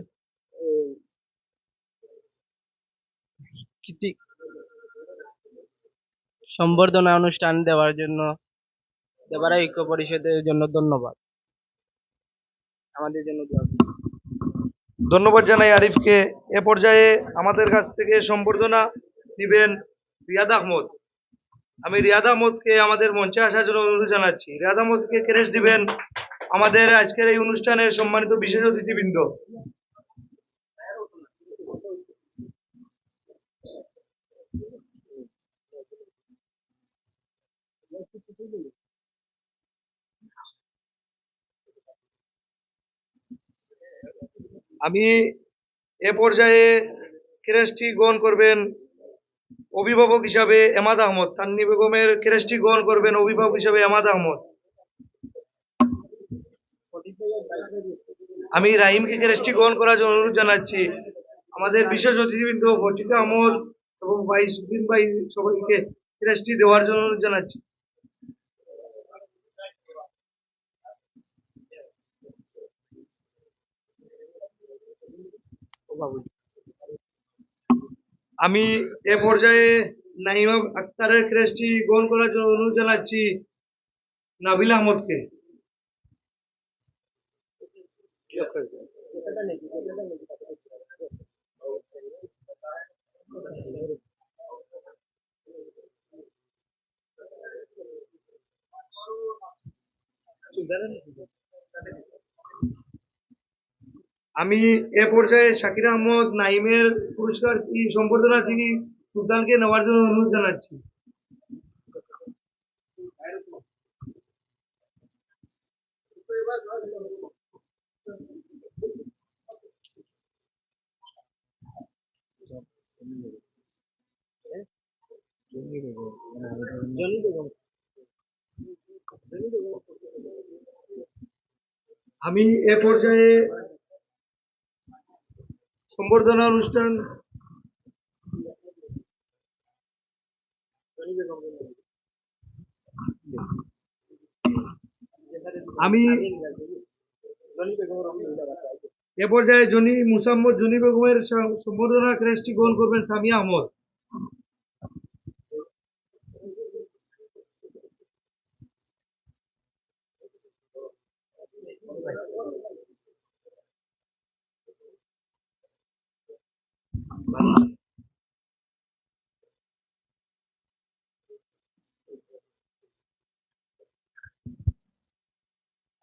কৃতি সম্বর্ধনা অনুষ্ঠান দেওয়ার জন্য দেবারাই ঐক্য পরিষদের জন্য ধন্যবাদ। আমাদের জন্য দোয়া করুন। ধন্যবাদ জানাই আরিফকে। এ পর্যায়ে আমাদের কাছ থেকে সম্বর্ধনা দিবেন রিয়াদ আহমদ। আমি রিয়াদ আহমদকে আমাদের মঞ্চে আসার জন্য অনুরোধ জানাচ্ছি। রিয়াদ আহমদকে ক্রেস্ট দিবেন আমাদের আজকের এই অনুষ্ঠানের সম্মানিত বিশেষ অতিথিবৃন্দ। আমি এ পর্যায়ে ক্রেস্টটি গ্রহণ করবেন অভিভাবক হিসাবে এমাদ আহমদ। তান্নি বেগমের ক্রেস্টটি গ্রহণ করবেন অভিভাবক হিসাবে এমাদ আহমদ। আমি রাহিমকে ক্রেস্টটি গ্রহণ করার জন্য অনুরোধ জানাচ্ছি। আমাদের বিশেষ অতিথিবৃন্দ ফটিকা আহমদ এবং ভাই সুদিন ভাই সবাইকে ক্রেস্টটি দেওয়ার জন্য অনুরোধ জানাচ্ছি। আমি এ পর্যায়ে নাইমা আক্তারের ক্রেস্টটি গ্রহণ করার জন্য অনুরোধ জানাচ্ছি নাবিল আহমদকে। আমি এ পর্যায়ে শাকির আহমদ নাইমের পুরস্কার কি সম্বর্ধনা তিনি সুলতানকে নেওয়ার জন্য অনুরোধ জানাচ্ছি। আমি এ পর্যায়ে সম্বর্ধনা অনুষ্ঠান আমি এ পর্যায়ে জনি মুসাম্মদ জনি বেগমের সম্বর্ধনা ক্রেস্টটি গ্রহণ করবেন সামিয়া আহমদ।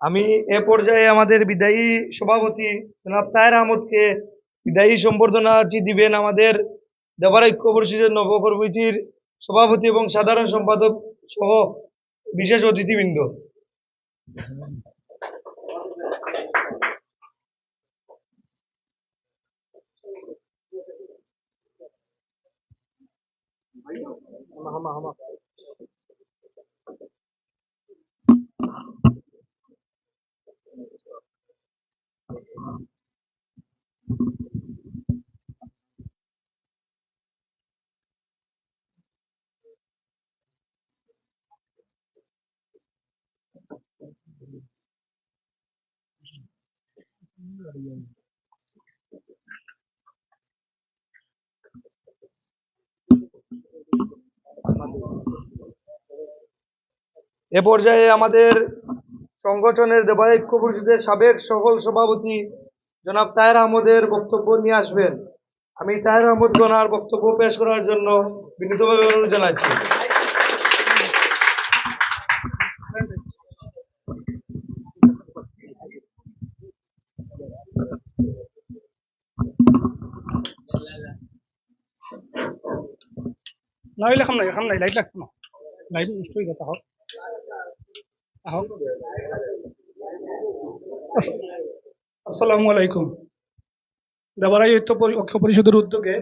আমি এ পর্যায়ে আমাদের বিদায়ী সভাপতি জনাব তাহের আহমদকে বিদায়ী সম্বর্ধনাটি দিবেন আমাদের দেবারা ঐক্য পরিষদের নব কমিটির সভাপতি এবং সাধারণ সম্পাদক সহ বিশেষ অতিথিবৃন্দ। এ পর্যায়ে আমাদের সংগঠনের দেবাড়া ঐক্য পরিষদের সাবেক সকল সভাপতি জনাব তাহের আহমদের বক্তব্য নিয়ে আসবেন। আমি তাহের আহমদ গনার বক্তব্য পেশ করার জন্য বিনীতভাবে অনুরোধ জানাচ্ছি। লাইট এখন নাই লাইট লাগতো না, লাইট নষ্ট হয়ে গেছে। আসসালামু আলাইকুম। দেবারাই ঐক্য পরিষদের উদ্যোগে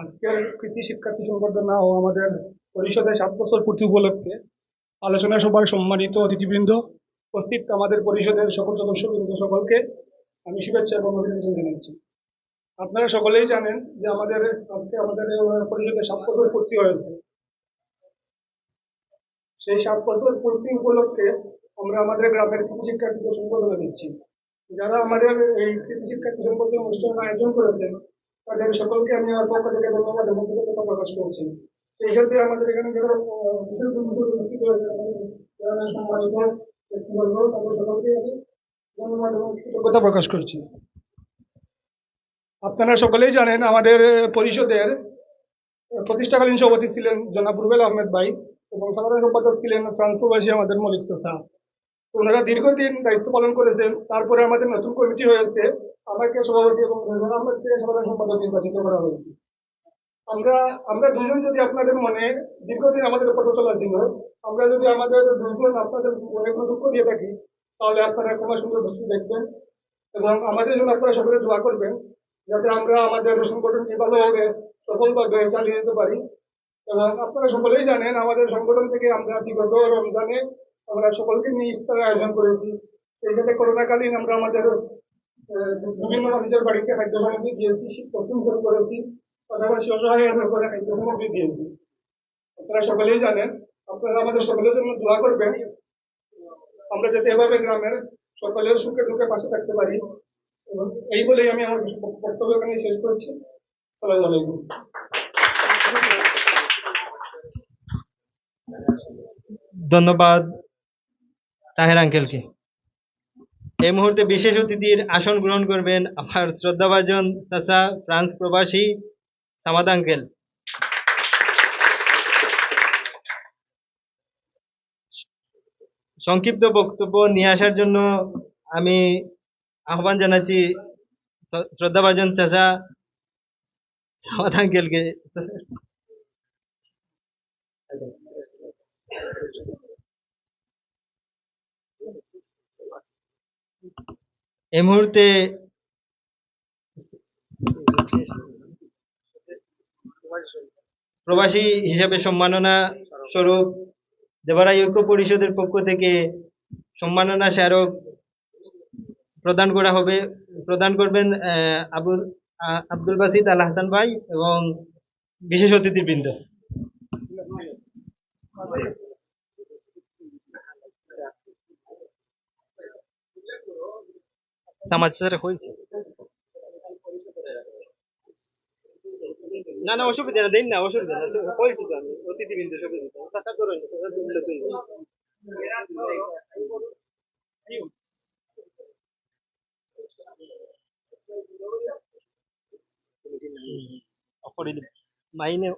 আজকের কৃতি শিক্ষার্থী সংবর্ধনা ও আমাদের পরিষদের 7 বছর পূর্তি উপলক্ষে আলোচনা সভার সম্মানিত অতিথিবৃন্দ, উপস্থিত আমাদের পরিষদের সকল সদস্যবৃন্দ, সকলকে আমি শুভেচ্ছা এবং অভিনন্দন জানাচ্ছি। আপনারা সকলেই জানেন যে আজকে আমাদের পরিষদের 7 বছর পূর্তি হয়েছে। সেই 7 বছর পূর্তি উপলক্ষে আমরা আমাদের গ্রামের কৃতি শিক্ষার্থীদের সংবর্ধনা দিচ্ছি। যারা আমাদের এই কৃতি শিক্ষার্থী সংবর্ধনা অনুষ্ঠান আয়োজন করেছেন তাদের সকলকে আমি আমার পক্ষ থেকে ধন্যবাদ এবং কৃতজ্ঞতা প্রকাশ করছি। সেই ক্ষেত্রে আমাদের এখানে যারা সম্মানিত ব্যক্তিবর্গ, তাদের সকলকে আমি ধন্যবাদ এবং কৃতজ্ঞতা প্রকাশ করছি। আপনারা সকলেই জানেন আমাদের পরিষদের প্রতিষ্ঠাকালীন সভাপতি ছিলেন জনাব রুবেল আহমেদ ভাই এবং সাধারণ সম্পাদক ছিলেন ফ্রান্স প্রবাসী আমাদের মলিক চাচা। ওনারা দীর্ঘদিন দায়িত্ব পালন করেছেন। তারপরে আমাদের নতুন কমিটি হয়েছে, আমাকে সভাপতি এবং রুবেল আহমেদকে সাধারণ সম্পাদক নির্বাচিত করা হয়েছে। আমরা দুজন যদি আপনাদের মনে দীর্ঘদিন আমাদের পথ চলা ছিল, আমরা যদি আমাদের দুজন আপনাদের মনে কোনো দুঃখ দিয়ে থাকি, তাহলে আপনারা ক্ষমা সুন্দর দৃষ্টি দেখবেন এবং আমাদের জন্য আপনারা সকলে দোয়া করবেন যাতে আমরা আমাদের সংগঠনকে ভালোভাবে সফলভাবে চালিয়ে যেতে পারি। এবং আপনারা সকলেই জানেন আমাদের সংগঠন থেকে আমরা বিগত রমজানে আমরা সকলকে নিয়ে ইফতারের আয়োজন করেছি। সেই সাথে করোনাকালীন আমরা আমাদের বিভিন্ন মানুষের বাড়িতে খাদ্য সামগ্রী দিয়েছি, প্রস্তুত করেছি, পাশাপাশি অসহায় করে খাদ্য সামগ্রী দিয়েছি। আপনারা সকলেই জানেন, আপনারা আমাদের সকলের জন্য দোয়া করবেন আমরা যাতে এভাবে গ্রামের সকলের সুখে দুঃখে পাশে থাকতে পারি। এবং এই বলেই আমি আমার বক্তব্য এখানে শেষ করছি। আসসালামু আলাইকুম। ধন্যবাদ তাহের আঙ্কেলকে। এই মুহূর্তে বিশেষ অতিথির আসন গ্রহণ করবেন আমার শ্রদ্ধাভাজন চাচা ফ্রান্স প্রবাসী সামাদ আঙ্কেল। সংক্ষিপ্ত বক্তব্য নিয়ে আসার জন্য আমি আহ্বান জানাচ্ছি শ্রদ্ধাভাজন চাচা সামাদ আঙ্কেলকে। এই মুহূর্তে প্রবাসী হিসেবে সম্মাননা স্বরূপ দেবারাই ঐক্য পরিষদের পক্ষ থেকে সম্মাননা স্মারক প্রদান করবেন আব্দুল বাসিত আল হাসান ভাই এবং বিশেষ অতিথিবৃন্দ। না না অসুবিধা না, দিন না, অসুবিধা না, বলছি তো আমি অতিথিবৃন্দ সবাই মাইনে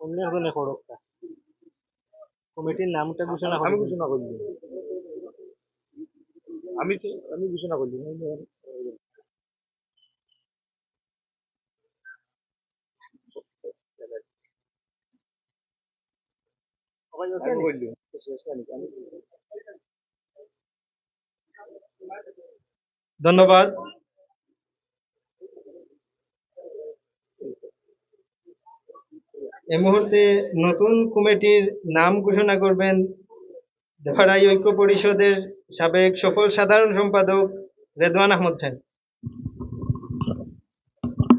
অন্য একজনে খরচটা কমিটির নামটা ঘোষণা আমি ঘোষণা করলি আমি ঘোষণা করলি ধন্যবাদ। এই মুহূর্তে নতুন কমিটির নাম ঘোষণা করবেন দেবারাই ঐক্য পরিষদের সাবেক সফল সাধারণ সম্পাদক রেদওয়ান আহমদ খান।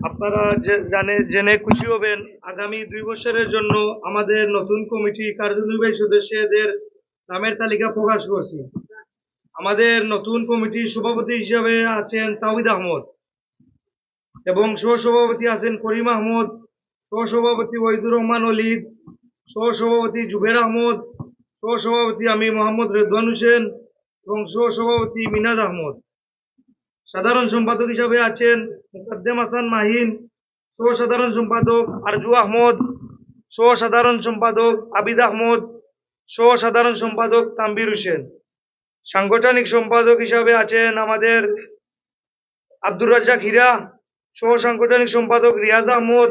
আপনারা জেনে খুশি হবেন, আগামী 2 বছরের জন্য আমাদের নতুন কমিটি কার্যনির্বাহী সদস্যদের নামের তালিকা প্রকাশ করছি। আমাদের নতুন কমিটির সভাপতি হিসাবে আছেন তাওহিদ আহমদ এবং সহসভাপতি আছেন করিম আহমদ, সহসভাপতি ওয়াহিদুর রহমান অলিদ, সহসভাপতি জুবের আহমদ, সহসভাপতি আমি মোহাম্মদ রেদওয়ান হোসেন এবং সহসভাপতি মিনাজ আহমদ। সাধারণ সম্পাদক হিসাবে আছেন মুকদ্দেম হাসান মাহিন, সহ-সাধারণ সম্পাদক আরজু আহমদ, সহ-সাধারণ সম্পাদক আবিদ আহমদ, সহ-সাধারণ সম্পাদক তানভীর হোসেন। সাংগঠনিক সম্পাদক হিসাবে আছেন আমাদের আব্দুর রাজ্জাক হীরা, সহ সাংগঠনিক সম্পাদক রিয়াজ আহমদ,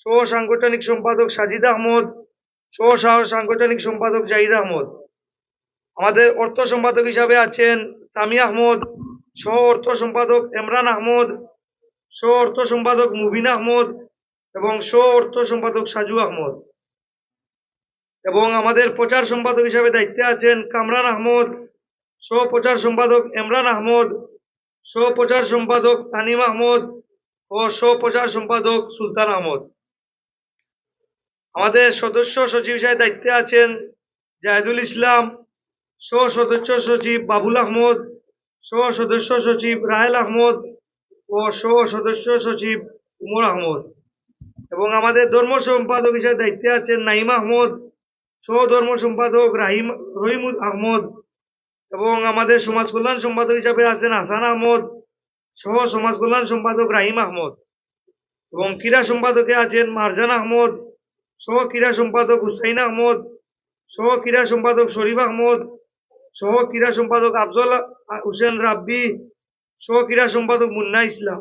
সহ সাংগঠনিক সম্পাদক সাজিদ আহমদ, সহ সাংগঠনিক সম্পাদক জাহিদ আহমদ। আমাদের অর্থ সম্পাদক হিসাবে আছেন সামি আহমদ, সহ অর্থ সম্পাদক ইমরান আহমদ, সহ অর্থ সম্পাদক মুবিন আহমদ এবং সহ অর্থ সম্পাদক সাজু আহমদ। এবং আমাদের প্রচার সম্পাদক হিসাবে দায়িত্বে আছেন কামরান আহমদ, সহ প্রচার সম্পাদক ইমরান আহমদ, সহ প্রচার সম্পাদক তানিম আহমদ ও সহ প্রচার সম্পাদক সুলতান আহমদ। আমাদের সদস্য সচিব হিসেবে দায়িত্বে আছেন জাহেদুল ইসলাম, সহ সদস্য সচিব বাবুল আহমদ, সহ সদস্য সচিব রাহেল আহমদ ও সহ সদস্য সচিব উমর আহমদ। এবং আমাদের ধর্ম সম্পাদক হিসেবে দায়িত্বে আছেন নাইম আহমদ, সহ ধর্ম সম্পাদক রহিম আহমদ। এবং আমাদের সমাজ কল্যাণ সম্পাদক হিসাবে আছেন হাসান আহমদ, সহ সমাজ কল্যাণ সম্পাদক রাহিম আহমদ। এবং ক্রীড়া সম্পাদকে আছেন মারজান আহমদ, সহ ক্রীড়া সম্পাদক হুসাইন আহমদ, সহ ক্রীড়া সম্পাদক শরীফ আহমদ, সহ ক্রীড়া সম্পাদক আফজল হোসেন রাব্বি, সহ ক্রীড়া সম্পাদক মুন্না ইসলাম।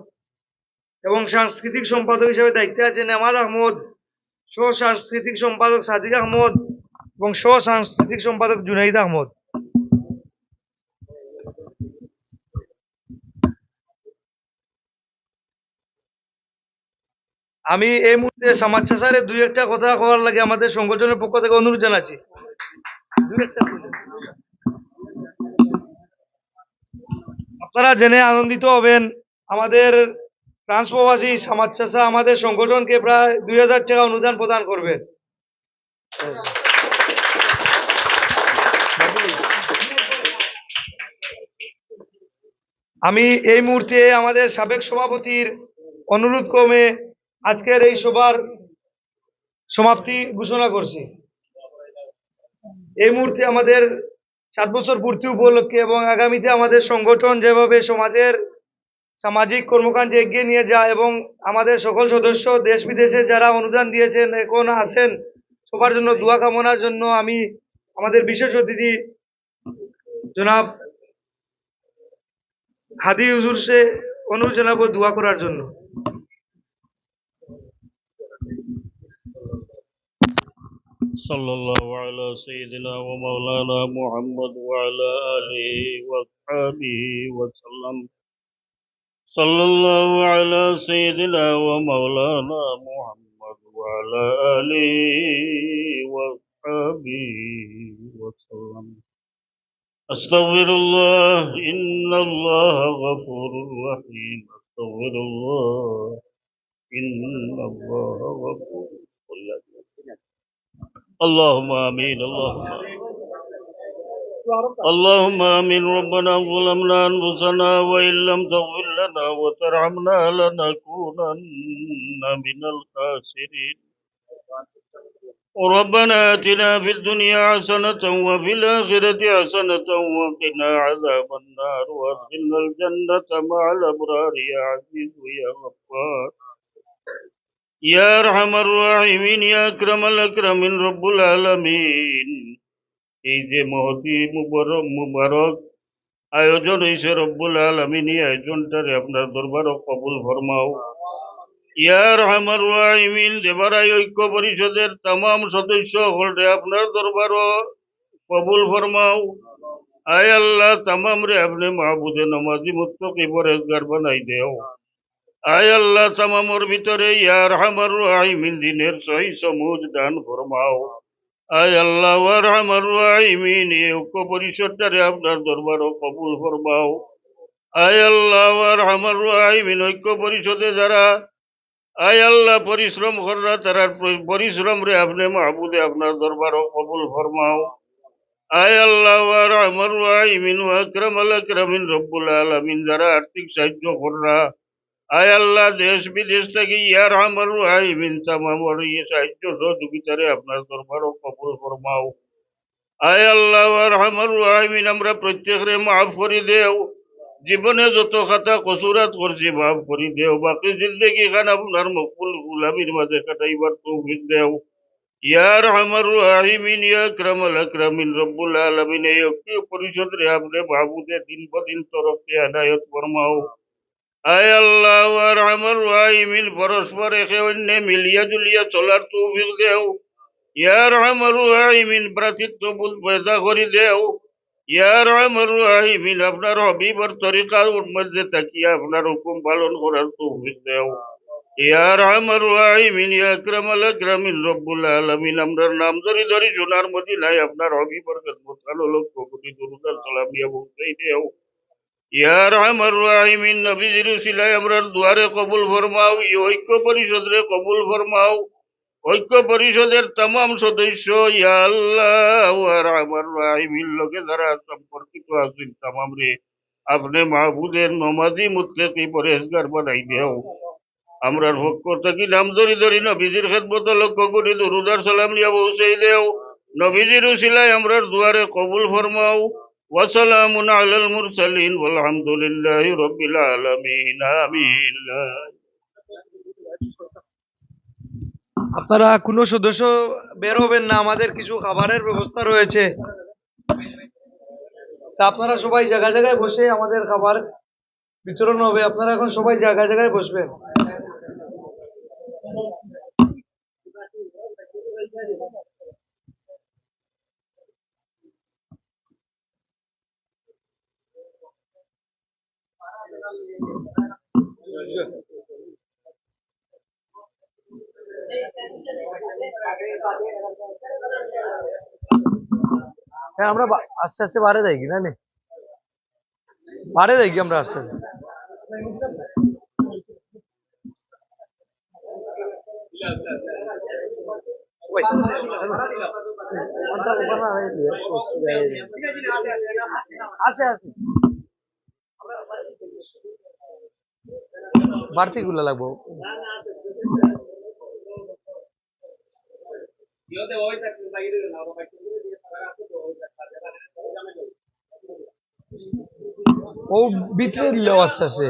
এবং সাংস্কৃতিক সম্পাদক হিসেবে দায়িত্বে আছেন এমাদ আহমদ, সহ সাংস্কৃতিক সম্পাদক সাদিক আহমদ এবং সহ সাংস্কৃতিক সম্পাদক জুনাইদ আহমদ। আমি এই মুহূর্তে সামাজ চাষারে দুই একটা কথা কওয়ার লাগে আমাদের সংগঠনের পক্ষ থেকে অনুরোধ জানাচ্ছি। আপনারা জেনে আনন্দিত হবেন, আমাদের ফ্রান্স প্রবাসী সামাজ চাষা আমাদের সংগঠনকে প্রায় 2000 টাকা অনুদান প্রদান করবেন। আমি এই মুহূর্তে আমাদের সাবেক সভাপতির অনুরোধ ক্রমে আজকের এই সভার সমাপ্তি ঘোষণা করছি। এই মুহূর্তে আমাদের 7 বছর পূর্তি উপলক্ষে এবং আগামীতে আমাদের সংগঠন যেভাবে সমাজের সামাজিক কর্মকাণ্ডে এগিয়ে নিয়ে যায় এবং আমাদের সকল সদস্য দেশ বিদেশে যারা অনুদান দিয়েছেন এখন আছেন সবার জন্য দোয়া কামনার জন্য আমি আমাদের বিশেষ অতিথি জনাব হাদি হুজুর সে অনুরোধ জানাবো দোয়া করার জন্য। صلى الله على سيدنا ومولانا محمد وعلى آله وأصحابه وسلم. صلى الله على سيدنا ومولانا محمد وعلى آله وأصحابه وسلم. أستغفر الله إن الله غفور رحيم. أستغفر الله إن الله غفور رحيم. اللهم آمين. اللهم آمين. ربنا ظلمنا أنفسنا وإن لم تغفر لنا وترحمنا لنكونن من الخاسرين. ربنا آتنا في الدنيا حسنة وفي الآخرة حسنة وقنا عذاب النار وادخلنا الجنة مع الأبرار يا عزيز يا غفار يا أرحم الراحمين يا أكرم الأكرمين رب العالمين. এই যে মহতি মুবারক আয়োজন হয়েছে রব্বুল আলামিন, এই আয়োজনটারে আপনার দরবারও কবুল ফরমাও ইয়া আরহামার রাহিমিন। দেবারাই ঐক্য পরিষদের तमाम সদস্য হলরে আপনার দরবারও কবুল ফরমাও। আয় আল্লাহ तमाम রে আপনি মাহবুদে নামাজি মুত্তাকি পরহেজগার বানাই দেও। আয় আল্লাহ तमामর ভিতরে ইয়া আরহামার রাহিমিন দিনের সহি সমুজ দান ফরমাও। আয় আল্লাহ আরহামার রাহিমিন এই ঐক্য পরিষদটারে আপনার দরবারও কবুল ফরমাও। আয় আল্লাহ আরহামার রাহিমিন ঐক্য পরিষদে যারা আয় আল্লাহ পরিশ্রম করা তার পরিশ্রম রে আপনি মাহবুদে আপনার দরবারও কবুল ফরমাও। আয় আল্লাহ আর আমার রাহিমিন ও আকরামাল আকরামিন রব্বুল আলামিন যারা আর্থিক সাহায্য কররা আয় আল্লাহ দেশ বিদেশ থেকে ইয়ার আমার রাহিমিন তামাম এই সাহায্য সহযোগিতারে আপনার দরবারও কবুল ফরমাও। আয় আল্লাহ আর আমার রাহিমিন আমরা প্রত্যেকরে মাফ করে দেও, জীবনে যত খাতা কসুরাত করছি মাফ করে দেও, বাকি জিন্দগি খান আপনার মকবুল গুলামির মাঝে কাটাইবার তৌফিক দেও। ইয়ার আমার রাহিমিন ইয়া আকরামাল আকরামিন রব্বুল আলামিন এই ঐক্য পরিষদ রে আপনি মাহবুদে দিন বদিন তরফে আদায়ত ফরমাও। আয় আল্লাহ আর আমার রাহিমিন পরস্পর একে অন্য মিলিয়া জুলিয়া চলার তৌফিক দেও। ইয়ার আমার রাহিমিন ভ্রাতৃত্ব বোধ পয়দা করে দেও। ইয়ার আমার রাহিমিন আপনার হবিবর তরিকার মধ্যে তাকিয়া আপনার হুকুম পালন করার তৌফিক দেও। ইয়ার আমার রাহিমিন ইয়া আকরামাল আকরামিন রব্বুল আলামিন আমরার নাম ধরি ধরি সোনার মদিনায় আপনার হবিবর খেদমত কালো লক্ষ কোটি দরুদ আর সালাম দিয়া পৌঁছাই দেও। ইয়ার আমার রাহিমিন নবীজির উসিলায় আমরার দুয়ারে কবুল ফরমাও, এই ঐক্য পরিষদরে কবুল ফরমাও। ঐক্য পরিষদের तमाम সদস্য ইয়া আল্লাহ আর আমার রাহিমিন লোকে যারা সম্পর্কিত আছেন तमाम রে আপনি মাহবুদের নমাজি মুত্তাকি পরহেজগার বানাই দেও। আমরার পক্ষ থেকে নাম ধরি ধরি নবীজির খেদমত লক্ষ কোটি দরুদ আর সালাম নিয়ে পৌঁছাই দেও। নবীজির উসিলায় আমরার দুয়ারে কবুল ফরমাও। ওয়াসালামুন আলাল মুরসালিন ওয়ালহামদুলিল্লাহি রাব্বিল আলামিন আমিন। আপনারা কোনো সদস্য বের হবেন না, আমাদের কিছু খাবারের ব্যবস্থা রয়েছে, তা আপনারা সবাই জায়গায় জায়গায় বসে আমাদের খাবার বিতরণ হবে, আপনারা এখন সবাই জায়গায় জায়গায় বসবেন। হ্যাঁ, আমরা আস্তে আস্তে বাড়ে যাই কি না নে? বাড়ে যাই কি আমরা আস্তে আস্তে? আছে আছে বাড়তি গুলা লাগবো। ও ভিতরে দিলেও আস্তে আস্তে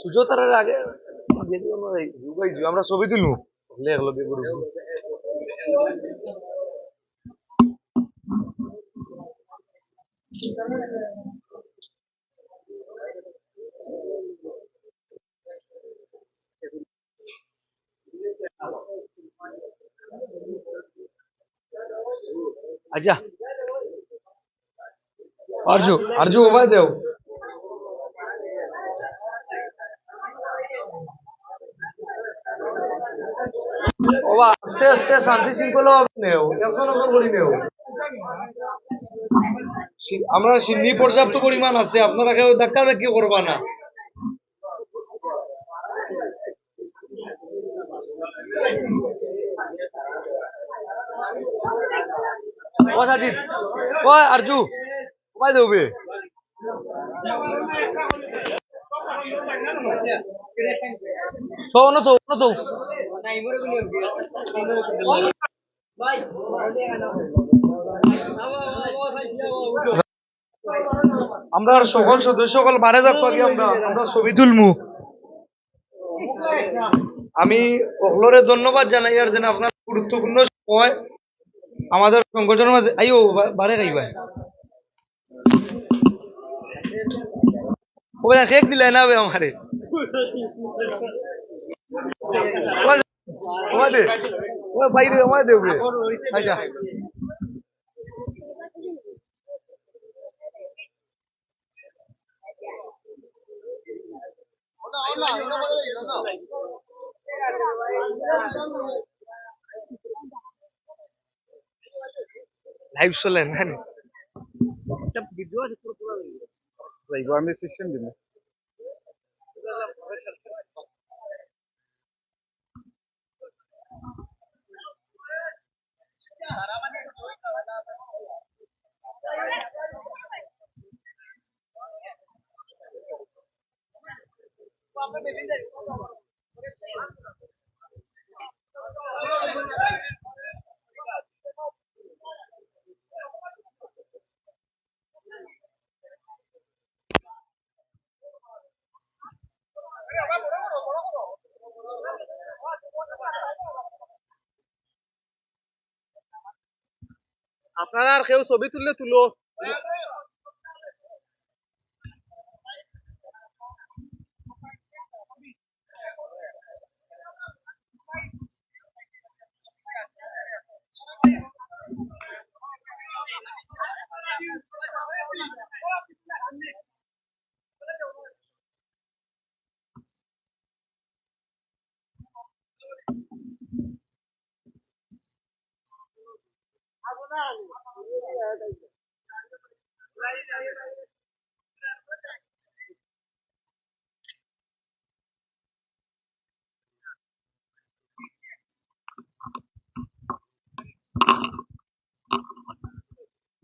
সুযোগের আগে আমরা ছবি তুলবো আচ্ছা আরজু আরজু ওভাই দেও ওবা আস্তে আস্তে শান্তি শৃঙ্খলা নেও এখন করি নেও আমরা সিন্নি পর্যাপ্ত পরিমাণ আছে আপনারা কেউ ধাক্কা ধাক্কি করবা না ও সাজিদ ও আরজু ওভাই দেবে তো না তো আমরা সকল সদস্য সকল বারে যাক আগে আমরা ছবি তুলমু আমি অকলরে ধন্যবাদ জানাই আর যেন আপনার গুরুত্বপূর্ণ সময় আমাদের সংগঠনের মাঝে আইও বারে খাইবা ওরা কেক দিলে না বে আমারে ওমাদে ও বাইরে ওমাদে দেবে আচ্ছা লাইভ চলেন হ্যাঁ ভিডিও আছে পুরো আমি সিস্টেম দিব আপনারা আর কেউ ছবি তুললে তুলো।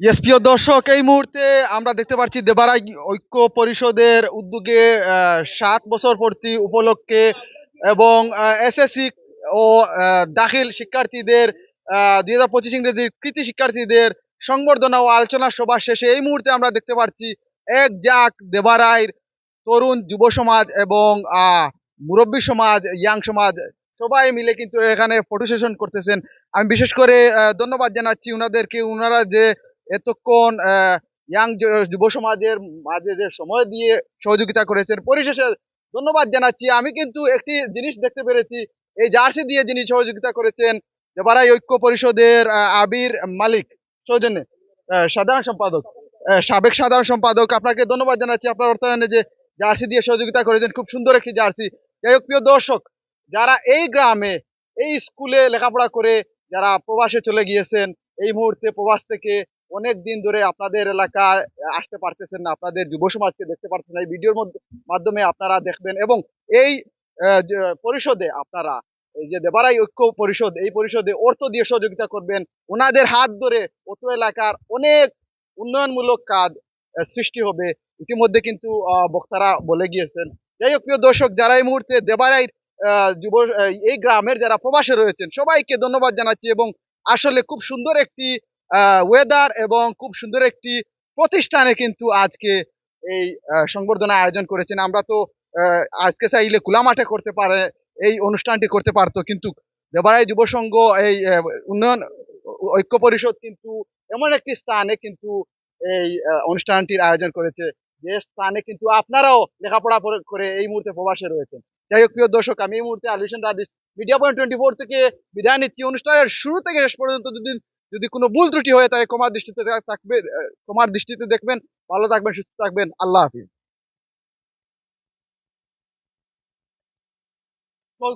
ইয়েস, প্রিয় দর্শক, এই মুহূর্তে আমরা দেখতে পাচ্ছি দেবারাই ঐক্য পরিষদের উদ্যোগে 7 বছর পূর্তি উপলক্ষে এবং এসএসসি ও দাখিল শিক্ষার্থীদের 2025 ইংরেজি কৃতি শিক্ষার্থীদের সংবর্ধনা ও আলোচনা সভা শেষে এই মুহূর্তে আমরা দেখতে পাচ্ছি এক জাক দেবারাইর তরুণ যুব সমাজ এবং মুরব্বী সমাজ, ইয়াং সমাজ সবাই মিলে কিন্তু এখানে ফটো সেশন করতেছেন। আমি বিশেষ করে ধন্যবাদ জানাচ্ছি উনাদেরকে, উনারা যে এতক্ষণ ইয়াং যুব সমাজের মাঝে যে সময় দিয়ে সহযোগিতা করেছেন। পরিশেষে ধন্যবাদ জানাচ্ছি। আমি কিন্তু একটি জিনিস দেখতে পেরেছি, এই জার্সি দিয়ে যিনি সহযোগিতা করেছেন দেবারাই ঐক্য পরিষদের আবির মালিক সৌজন্যে, সাধারণ সম্পাদক, সাবেক সাধারণ সম্পাদক, আপনাকে ধন্যবাদ জানাচ্ছি আপনার অর্থায়নে যে জার্সি দিয়ে সহযোগিতা করেছেন। খুব সুন্দর একটি জার্সি। যাই হোক, প্রিয় দর্শক, যারা এই গ্রামে এই স্কুলে লেখাপড়া করে যারা প্রবাসে চলে গিয়েছেন, এই মুহূর্তে প্রবাস থেকে অনেক দিন ধরে আপনাদের এলাকায় আসতে পারতেছেন না, আপনাদের যুব সমাজকে দেখতে পারতেছেন না, এই ভিডিওর মাধ্যমে আপনারা দেখবেন এবং এই পরিষদে আপনারা এই যে দেবারাই ঐক্য পরিষদ, এই পরিষদে অর্থ দিয়ে সহযোগিতা করবেন। ওনাদের হাত ধরে অত এলাকার অনেক উন্নয়নমূলক কাজ সৃষ্টি হবে, ইতিমধ্যে কিন্তু বক্তারা বলে গিয়েছেন। যাই হোক, প্রিয় দর্শক, যারা এই মুহূর্তে দেবারাই যুব এই গ্রামের যারা প্রবাসে রয়েছেন সবাইকে ধন্যবাদ জানাচ্ছি এবং আসলে খুব সুন্দর একটি ওয়েদার এবং খুব সুন্দর একটি প্রতিষ্ঠানে কিন্তু আজকে এই সংবর্ধনা আয়োজন করেছেন। আমরা তো আজকে চাইলে খোলা মাঠে করতে পারে এই অনুষ্ঠানটি করতে পারতো, কিন্তু দেবারাই যুব সংঘ এই উন্নয়ন ঐক্য পরিষদ কিন্তু এমন একটি স্থানে কিন্তু এই অনুষ্ঠানটির আয়োজন করেছে, যে স্থানে কিন্তু আপনারাও লেখাপড়া করে এই মুহূর্তে প্রবাসে রয়েছেন। যাই হোক, প্রিয় দর্শক, আমি এই মুহূর্তে আলী হোসেন রাদিস মিডিয়া পয়েন্ট 24 থেকে বিদায় নিচ্ছি। অনুষ্ঠানের শুরু থেকে শেষ পর্যন্ত যদি কোনো ভুল ত্রুটি হয়ে থাকে ক্ষমার দৃষ্টিতে দেখবেন। ভালো থাকবেন, সুস্থ থাকবেন। আল্লাহ হাফিজ। চল,